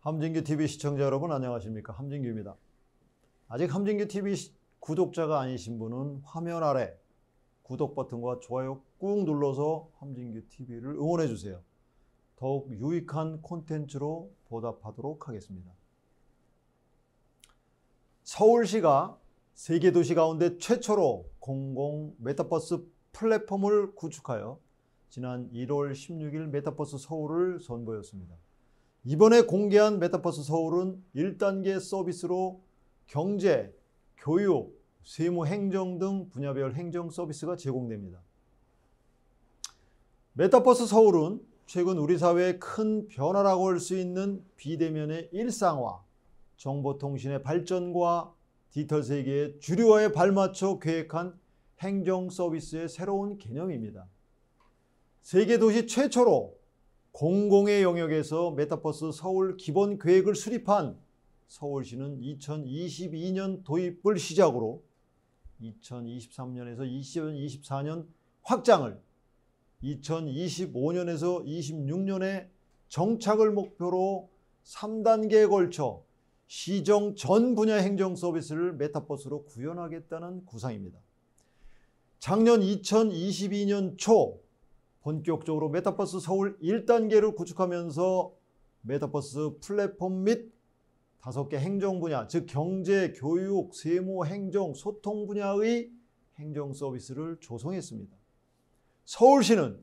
함진규TV 시청자 여러분 안녕하십니까? 함진규입니다. 아직 함진규TV 구독자가 아니신 분은 화면 아래 구독 버튼과 좋아요 꾹 눌러서 함진규TV를 응원해 주세요. 더욱 유익한 콘텐츠로 보답하도록 하겠습니다. 서울시가 세계 도시 가운데 최초로 공공 메타버스 플랫폼을 구축하여 지난 1월 16일 메타버스 서울을 선보였습니다. 이번에 공개한 메타버스 서울은 1단계 서비스로 경제, 교육, 세무, 행정 등 분야별 행정 서비스가 제공됩니다. 메타버스 서울은 최근 우리 사회의 큰 변화라고 할 수 있는 비대면의 일상화, 정보통신의 발전과 디지털 세계의 주류화에 발맞춰 계획한 행정 서비스의 새로운 개념입니다. 세계 도시 최초로 공공의 영역에서 메타버스 서울 기본 계획을 수립한 서울시는 2022년 도입을 시작으로 2023년에서 2024년 확장을 2025년에서 26년에 정착을 목표로 3단계에 걸쳐 시정 전 분야 행정 서비스를 메타버스로 구현하겠다는 구상입니다. 작년 2022년 초 본격적으로 메타버스 서울 1단계를 구축하면서 메타버스 플랫폼 및 5개 행정 분야, 즉 경제, 교육, 세무, 행정, 소통 분야의 행정 서비스를 조성했습니다. 서울시는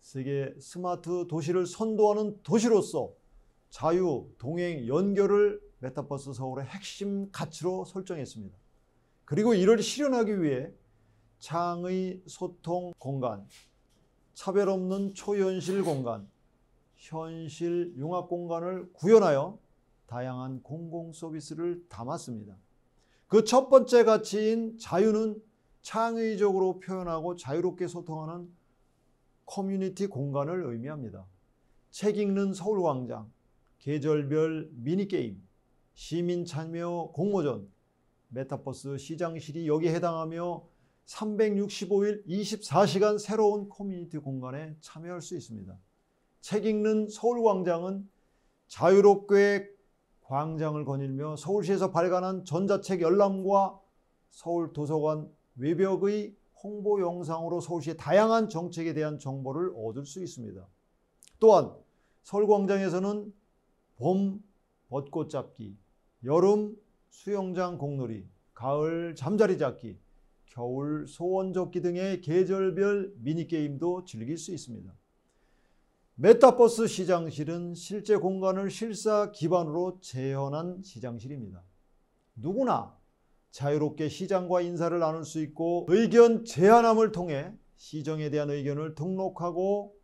세계 스마트 도시를 선도하는 도시로서 자유, 동행, 연결을 메타버스 서울의 핵심 가치로 설정했습니다. 그리고 이를 실현하기 위해 창의 소통 공간, 차별 없는 초현실 공간, 현실 융합 공간을 구현하여 다양한 공공 서비스를 담았습니다. 그 첫 번째 가치인 자유는 창의적으로 표현하고 자유롭게 소통하는 커뮤니티 공간을 의미합니다. 책 읽는 서울광장, 계절별 미니게임, 시민 참여 공모전, 메타버스 시장실이 여기에 해당하며 365일 24시간 새로운 커뮤니티 공간에 참여할 수 있습니다. 책 읽는 서울광장은 자유롭게 광장을 거닐며 서울시에서 발간한 전자책 열람과 서울도서관 외벽의 홍보 영상으로 서울시의 다양한 정책에 대한 정보를 얻을 수 있습니다. 또한 서울광장에서는 봄 벚꽃 잡기, 여름 수영장 공놀이, 가을 잠자리 잡기, 겨울 소원 적기 등의 계절별 미니게임도 즐길 수 있습니다. 메타버스 시장실은 실제 공간을 실사 기반으로 재현한 시장실입니다. 누구나 자유롭게 시장과 인사를 나눌 수 있고 의견 제안함을 통해 시정에 대한 의견을 등록하고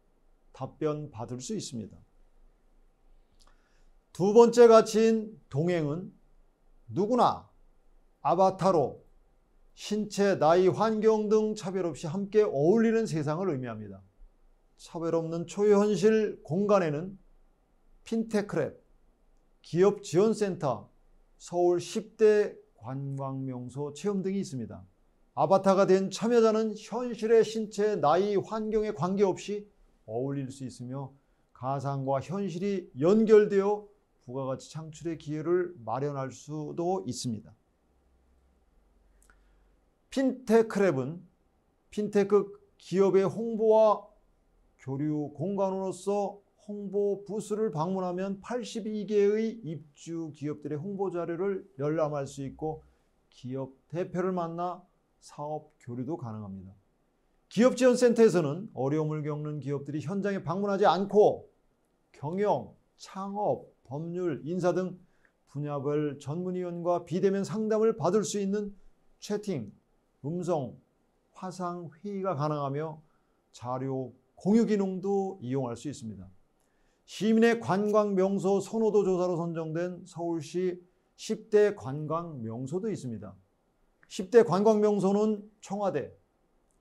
답변 받을 수 있습니다. 두 번째 가치인 동행은 누구나 아바타로 신체, 나이, 환경 등 차별 없이 함께 어울리는 세상을 의미합니다. 차별 없는 초현실 공간에는 핀테크랩, 기업지원센터, 서울 10대 관광명소 체험 등이 있습니다. 아바타가 된 참여자는 현실의 신체, 나이, 환경에 관계없이 어울릴 수 있으며 가상과 현실이 연결되어 부가가치 창출의 기회를 마련할 수도 있습니다. 핀테크랩은 핀테크 기업의 홍보와 교류 공간으로서 홍보 부스를 방문하면 82개의 입주 기업들의 홍보 자료를 열람할 수 있고 기업 대표를 만나 사업 교류도 가능합니다. 기업지원센터에서는 어려움을 겪는 기업들이 현장에 방문하지 않고 경영, 창업, 법률, 인사 등 분야별 전문위원과 비대면 상담을 받을 수 있는 채팅, 음성, 화상 회의가 가능하며 자료 공유 기능도 이용할 수 있습니다. 시민의 관광 명소 선호도 조사로 선정된 서울시 10대 관광 명소도 있습니다. 10대 관광 명소는 청와대,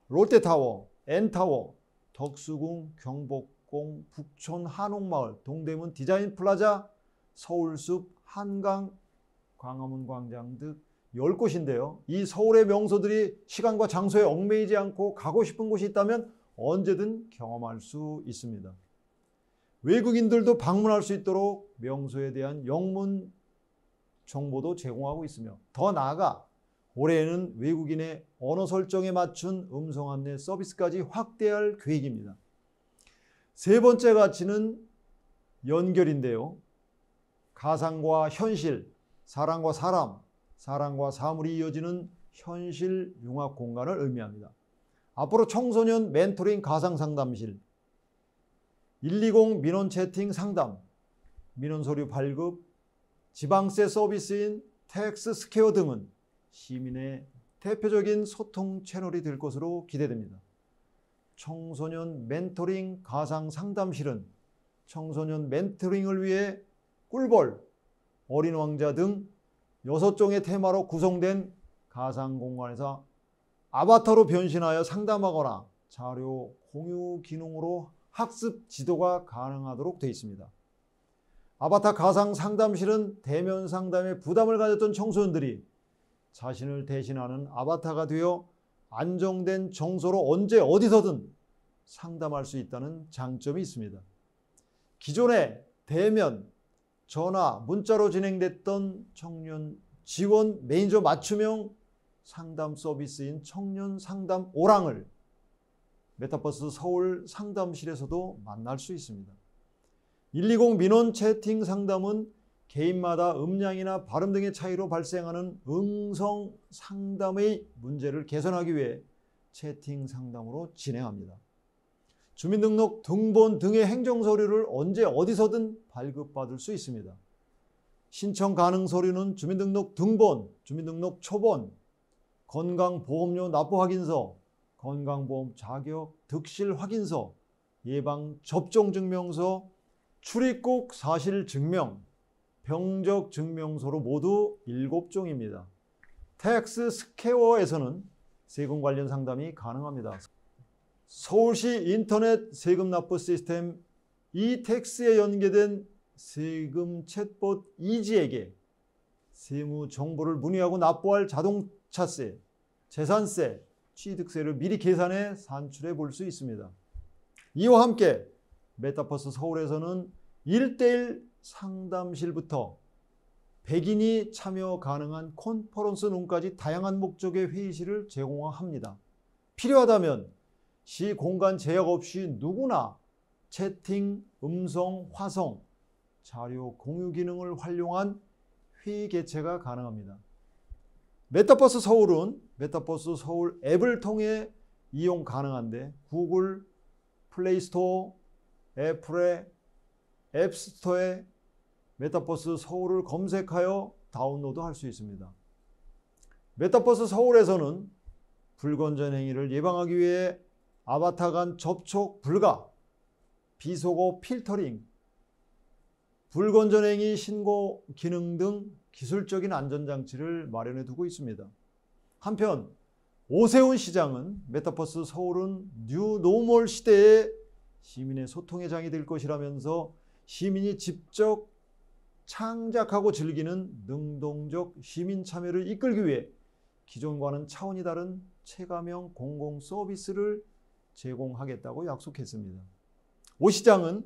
롯데타워, N타워, 덕수궁, 경복궁, 북촌 한옥마을, 동대문 디자인플라자, 서울숲, 한강, 광화문 광장 등 10곳인데요. 이 서울의 명소들이 시간과 장소에 얽매이지 않고 가고 싶은 곳이 있다면 언제든 경험할 수 있습니다. 외국인들도 방문할 수 있도록 명소에 대한 영문 정보도 제공하고 있으며, 더 나아가 올해에는 외국인의 언어 설정에 맞춘 음성 안내 서비스까지 확대할 계획입니다. 세 번째 가치는 연결인데요. 가상과 현실, 사람과 사람, 사람과 사물이 이어지는 현실 융합 공간을 의미합니다. 앞으로 청소년 멘토링 가상 상담실, 120 민원 채팅 상담, 민원 서류 발급, 지방세 서비스인 텍스 스퀘어 등은 시민의 대표적인 소통 채널이 될 것으로 기대됩니다. 청소년 멘토링 가상 상담실은 청소년 멘토링을 위해 꿀벌, 어린 왕자 등 6종의 테마로 구성된 가상 공간에서 아바타로 변신하여 상담하거나 자료 공유 기능으로 학습 지도가 가능하도록 되어 있습니다. 아바타 가상 상담실은 대면 상담에 부담을 가졌던 청소년들이 자신을 대신하는 아바타가 되어 안정된 정서로 언제 어디서든 상담할 수 있다는 장점이 있습니다. 기존에 대면, 전화, 문자로 진행됐던 청년 지원 매니저 맞춤형 상담 서비스인 청년 상담 오랑을 메타버스 서울 상담실에서도 만날 수 있습니다. 120 민원 채팅 상담은 개인마다 음량이나 발음 등의 차이로 발생하는 음성 상담의 문제를 개선하기 위해 채팅 상담으로 진행합니다. 주민등록 등본 등의 행정서류를 언제 어디서든 발급받을 수 있습니다. 신청 가능 서류는 주민등록 등본, 주민등록 초본, 건강보험료 납부 확인서, 건강보험 자격 득실 확인서, 예방접종 증명서, 출입국 사실 증명, 병적 증명서로 모두 7종입니다. 텍스 스퀘어에서는 세금 관련 상담이 가능합니다. 서울시 인터넷 세금 납부 시스템 이택스에 연계된 세금 챗봇 이지에게 세무 정보를 문의하고 납부할 자동차세, 재산세, 취득세를 미리 계산해 산출해 볼 수 있습니다. 이와 함께 메타버스 서울에서는 1:1 상담실부터 100인이 참여 가능한 컨퍼런스 룸까지 다양한 목적의 회의실을 제공합니다. 필요하다면 시 공간 제약 없이 누구나 채팅, 음성, 화성, 자료 공유 기능을 활용한 회의 개최가 가능합니다. 메타버스 서울은 메타버스 서울 앱을 통해 이용 가능한데 구글 플레이스토어, 애플의 앱스토어에 메타버스 서울을 검색하여 다운로드할 수 있습니다. 메타버스 서울에서는 불건전 행위를 예방하기 위해 아바타 간 접촉 불가, 비속어 필터링, 불건전 행위 신고 기능 등 기술적인 안전장치를 마련해 두고 있습니다. 한편 오세훈 시장은 메타버스 서울은 뉴 노멀 시대에 시민의 소통의 장이 될 것이라면서 시민이 직접 창작하고 즐기는 능동적 시민 참여를 이끌기 위해 기존과는 차원이 다른 체감형 공공 서비스를 제공하겠다고 약속했습니다. 오 시장은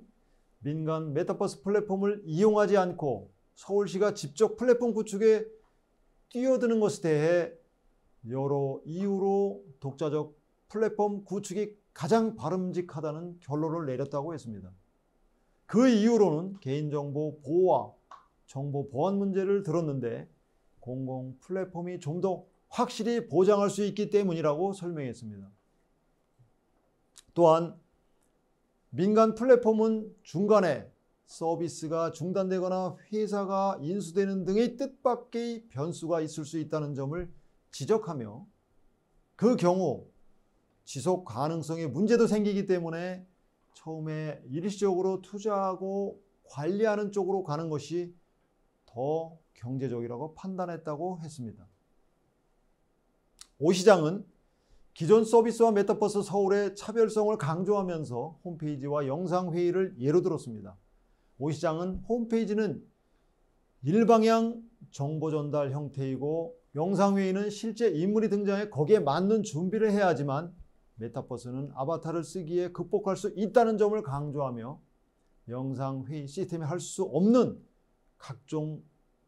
민간 메타버스 플랫폼을 이용하지 않고 서울시가 직접 플랫폼 구축에 뛰어드는 것에 대해 여러 이유로 독자적 플랫폼 구축이 가장 바람직하다는 결론을 내렸다고 했습니다. 그 이유로는 개인정보 보호와 정보 보안 문제를 들었는데 공공 플랫폼이 좀 더 확실히 보장할 수 있기 때문이라고 설명했습니다. 또한 민간 플랫폼은 중간에 서비스가 중단되거나 회사가 인수되는 등의 뜻밖의 변수가 있을 수 있다는 점을 지적하며 그 경우 지속 가능성에 문제도 생기기 때문에 처음에 일시적으로 투자하고 관리하는 쪽으로 가는 것이 더 경제적이라고 판단했다고 했습니다. 오 시장은 기존 서비스와 메타버스 서울의 차별성을 강조하면서 홈페이지와 영상회의를 예로 들었습니다. 오 시장은 홈페이지는 일방향 정보 전달 형태이고 영상회의는 실제 인물이 등장해 거기에 맞는 준비를 해야 하지만 메타버스는 아바타를 쓰기에 극복할 수 있다는 점을 강조하며 영상회의 시스템에 할 수 없는 각종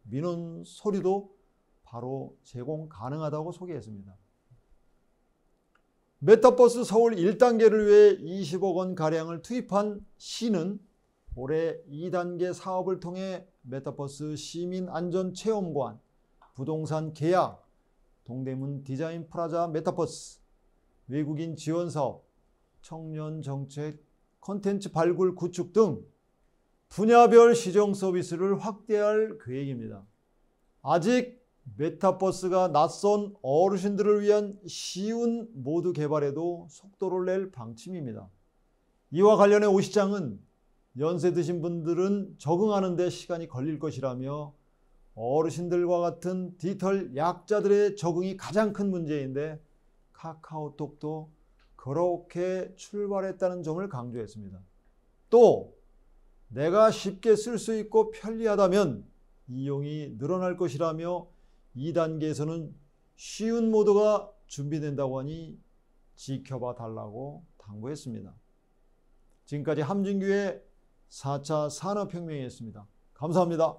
민원 서류도 바로 제공 가능하다고 소개했습니다. 메타버스 서울 1단계를 위해 20억 원 가량을 투입한 시는 올해 2단계 사업을 통해 메타버스 시민안전체험관, 부동산 계약, 동대문 디자인 프라자 메타버스, 외국인 지원 사업, 청년 정책, 콘텐츠 발굴 구축 등 분야별 시정 서비스를 확대할 계획입니다. 아직 메타버스가 낯선 어르신들을 위한 쉬운 모드 개발에도 속도를 낼 방침입니다. 이와 관련해 오 시장은 연세 드신 분들은 적응하는 데 시간이 걸릴 것이라며 어르신들과 같은 디지털 약자들의 적응이 가장 큰 문제인데 카카오톡도 그렇게 출발했다는 점을 강조했습니다. 또 내가 쉽게 쓸 수 있고 편리하다면 이용이 늘어날 것이라며 2단계에서는 쉬운 모드가 준비된다고 하니 지켜봐 달라고 당부했습니다. 지금까지 함진규의 4차 산업혁명이었습니다. 감사합니다.